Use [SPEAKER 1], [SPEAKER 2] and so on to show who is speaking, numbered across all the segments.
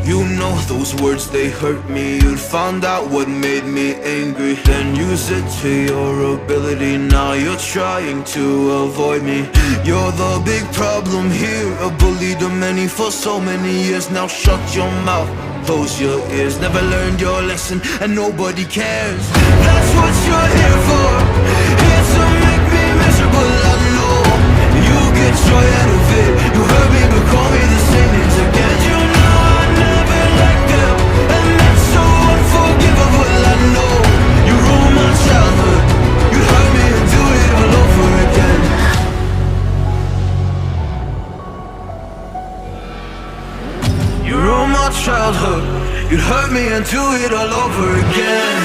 [SPEAKER 1] You know those words, they hurt me. You'd found out what made me angry, then use it to your ability. Now you're trying to avoid me. You're the big problem here, a bully to many for so many years. Now shut your mouth, close your ears. Never learned your lesson and nobody cares. That's what you're here for, here to make me miserable. I know you get joy out of it. You heard me but call me the same names again. You know I never liked them, and that's so unforgivable. I know you ruined my childhood. You hurt me and do it all over again. You ruined my childhood. You hurt me and do it all over again.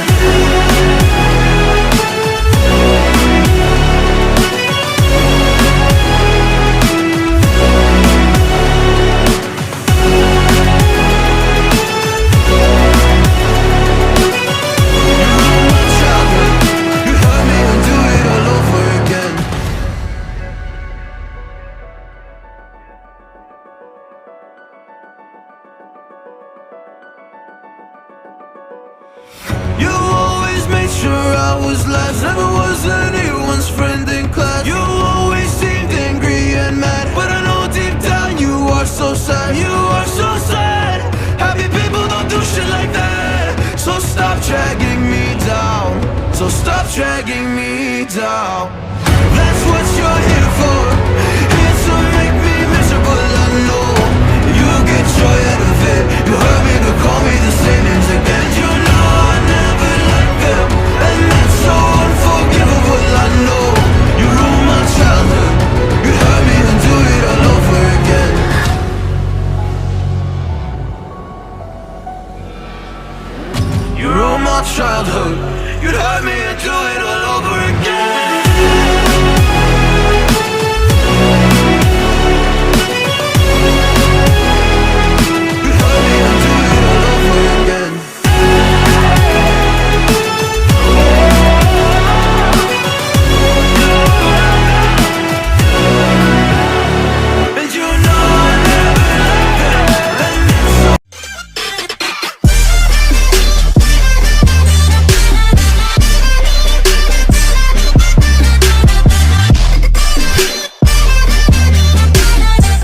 [SPEAKER 1] You always made sure I was last, never was anyone's friend in class. You always seemed angry and mad, but I know deep down you are so sad. You are so sad. Happy people don't do shit like that. So stop dragging me down, so stop dragging me down.